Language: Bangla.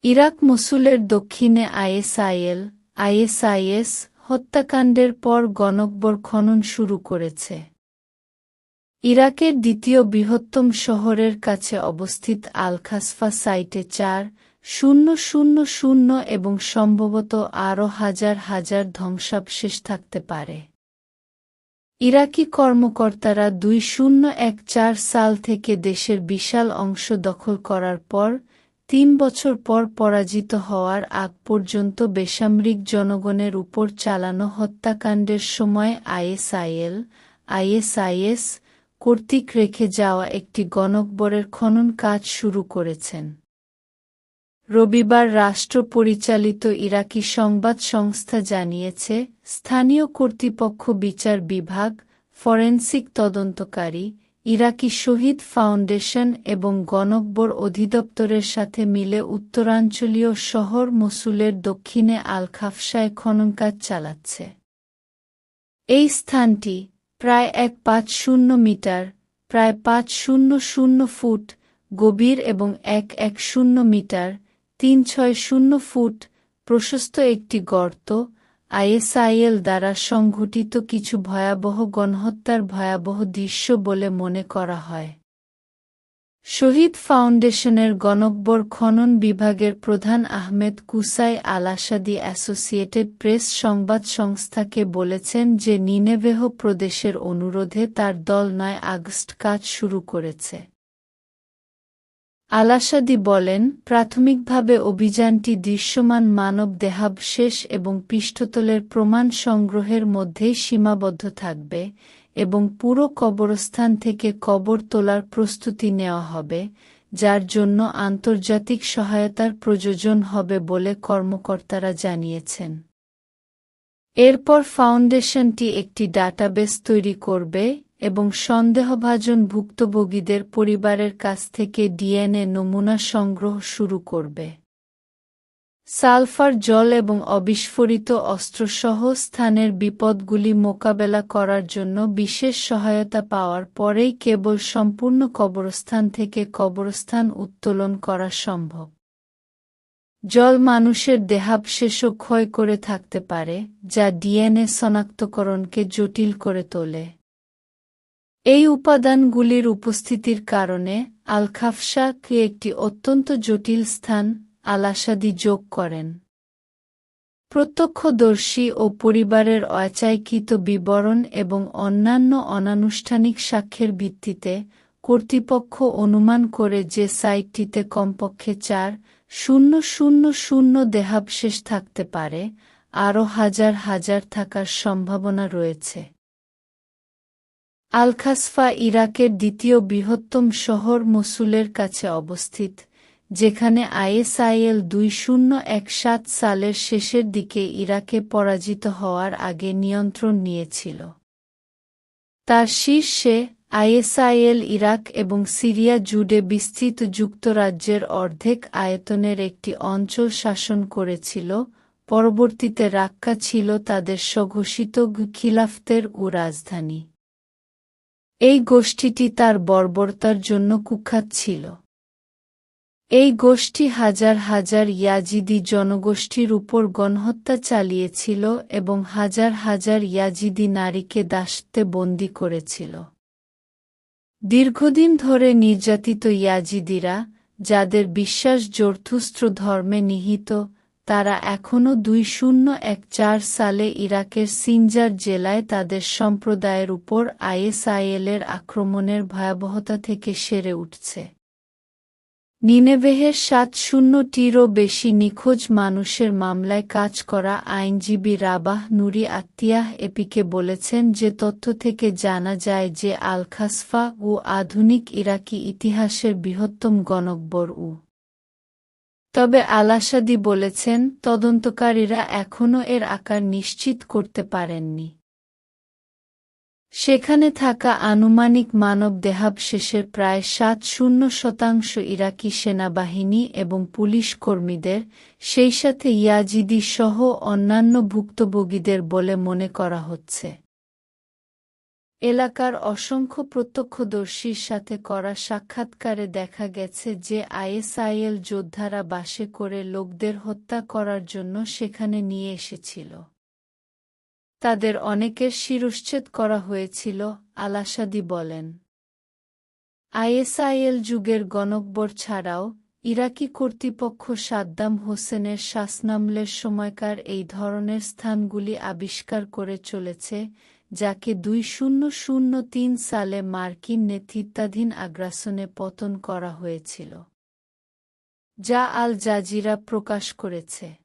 ইরাক মসুলের দক্ষিণে আইএসআইএস হত্যাকাণ্ডের পর গণকবর খনন শুরু করেছে। ইরাকের দ্বিতীয় বৃহত্তম শহরের কাছে অবস্থিত আল-খাসফা সাইটে 4,000 এবং সম্ভবত আরও হাজার হাজার ধ্বংসাবশেষ থাকতে পারে। ইরাকি কর্মকর্তারা 2014 সাল থেকে দেশের বিশাল অংশ দখল করার পর 3 বছর পর পরাজিত হওয়ার আগ পর্যন্ত বেসামরিক জনগণের উপর চালানো হত্যাকাণ্ডের সময় আইএসআইএস কর্তৃক রেখে যাওয়া একটি গণকবরের খনন কাজ শুরু করেছেন। রবিবার রাষ্ট্র পরিচালিত ইরাকি সংবাদ সংস্থা জানিয়েছে, স্থানীয় কর্তৃপক্ষ, বিচার বিভাগ, ফরেনসিক তদন্তকারী, ইরাকি শহীদ ফাউন্ডেশন এবং গণকবর অধিদপ্তরের সাথে মিলে উত্তরাঞ্চলীয় শহর মসুলের দক্ষিণে আল-খাফসায় খননকাজ চালাচ্ছে। এই স্থানটি প্রায় 150 মিটার, প্রায় 500 ফুট গভীর এবং 110 মিটার, 360 ফুট প্রশস্ত একটি গর্ত, আইএসআইএল দ্বারা সংঘটিত কিছু ভয়াবহ গণহত্যার ভয়াবহ দৃশ্য বলে মনে করা হয়। শহীদ ফাউন্ডেশনের গণকবর খনন বিভাগের প্রধান আহমেদ কুসাই আল-আসাদি অ্যাসোসিয়েটেড প্রেস সংবাদ সংস্থাকে বলেছেন যে নিনেভেহ প্রদেশের অনুরোধে তার দল 9 আগস্ট কাজ শুরু করেছে। আল-আসাদি বলেন, প্রাথমিকভাবে অভিযানটি দৃশ্যমান মানব দেহাবশেষ এবং পৃষ্ঠতলের প্রমাণ সংগ্রহের মধ্যেই সীমাবদ্ধ থাকবে এবং পুরো কবরস্থান থেকে কবর তোলার প্রস্তুতি নেওয়া হবে, যার জন্য আন্তর্জাতিক সহায়তার প্রয়োজন হবে বলে কর্মকর্তারা জানিয়েছেন। এরপর ফাউন্ডেশনটি একটি ডাটাবেস তৈরি করবে এবং সন্দেহভাজন ভুক্তভোগীদের পরিবারের কাছ থেকে ডিএনএ নমুনা সংগ্রহ শুরু করবে। সালফার জল এবং অবিস্ফোরিত অস্ত্রসহ স্থানের বিপদগুলি মোকাবেলা করার জন্য বিশেষ সহায়তা পাওয়ার পরেই কেবল সম্পূর্ণ কবরস্থান থেকে কবরস্থান উত্তোলন করা সম্ভব। জল মানুষের দেহাবশেষও ক্ষয় করে থাকতে পারে, যা ডিএনএ শনাক্তকরণকে জটিল করে তোলে। এই উপাদানগুলির উপস্থিতির কারণে আল-খাফসা একটি অত্যন্ত জটিল স্থান, আল-আসাদি যোগ করেন। প্রত্যক্ষদর্শী ও পরিবারের অচাইকৃত বিবরণ এবং অন্যান্য অনানুষ্ঠানিক সাক্ষ্যের ভিত্তিতে কর্তৃপক্ষ অনুমান করে যে সাইটটিতে কমপক্ষে 4,000 দেহাবশেষ থাকতে পারে, আরও হাজার হাজার থাকার সম্ভাবনা রয়েছে। আল-খাসফা ইরাকের দ্বিতীয় বৃহত্তম শহর মসুলের কাছে অবস্থিত, যেখানে আইএসআইএল 2017 সালের শেষের দিকে ইরাকে পরাজিত হওয়ার আগে নিয়ন্ত্রণ নিয়েছিল। তার শীর্ষে আইএসআইএল ইরাক এবং সিরিয়া জুড়ে বিস্তৃত যুক্তরাজ্যের অর্ধেক আয়তনের একটি অঞ্চল শাসন করেছিল। পরবর্তীতে রাক্কা ছিল তাদের স্বঘোষিত খিলাফতের রাজধানী। এই গোষ্ঠীটি তার বর্বরতার জন্য কুখ্যাত ছিল। এই গোষ্ঠী হাজার হাজার ইয়াজিদি জনগোষ্ঠীর উপর গণহত্যা চালিয়েছিল এবং হাজার হাজার ইয়াজিদি নারীকে দাসত্বে বন্দী করেছিল। দীর্ঘদিন ধরে নির্যাতিত ইয়াজিদিরা, যাদের বিশ্বাস জরথুস্ত্র ধর্মে নিহিত, তারা এখনও 2014 সালে ইরাকের সিনজার জেলায় তাদের সম্প্রদায়ের উপর আইএসআইএলের আক্রমণের ভয়াবহতা থেকে সেরে উঠছে। নিনেভেহের 7,000-টিরও বেশি নিখোঁজ মানুষের মামলায় কাজ করা আইনজীবী রাবাহ নুরি আত্তিয়াহ এপিকে বলেছেন যে তথ্য থেকে জানা যায় যে আল-খাসফা আধুনিক ইরাকি ইতিহাসের বৃহত্তম গণকবর। তবে আল-আসাদি বলেছেন, তদন্তকারীরা এখনও এর আকার নিশ্চিত করতে পারেননি। সেখানে থাকা আনুমানিক মানব দেহাবশেষের প্রায় 70% ইরাকি সেনাবাহিনী এবং পুলিশ কর্মীদের, সেইসাথে ইয়াজিদি সহ অন্যান্য ভুক্তভোগীদের বলে মনে করা হচ্ছে। এলাকার অসংখ্য প্রত্যক্ষদর্শীর সাথে করা সাক্ষাৎকারে দেখা গেছে যে আইএসআইএল যোদ্ধারা বাসে করে লোকদের হত্যা করার জন্য সেখানে নিয়ে এসেছিল। তাদের অনেকের শিরশ্ছেদ করা হয়েছিল, আল-আসাদি বলেন। আইএসআইএল যুগের গণকবর ছাড়াও ইরাকি কর্তৃপক্ষ সাদ্দাম হোসেনের শাসনামলের সময়কার এই ধরনের স্থানগুলি আবিষ্কার করে চলেছে, যাকে 2003 সালে মার্কিন নেতৃত্বাধীন আগ্রাসনে পতন করা হয়েছিল, যা আল জাজিরা প্রকাশ করেছে।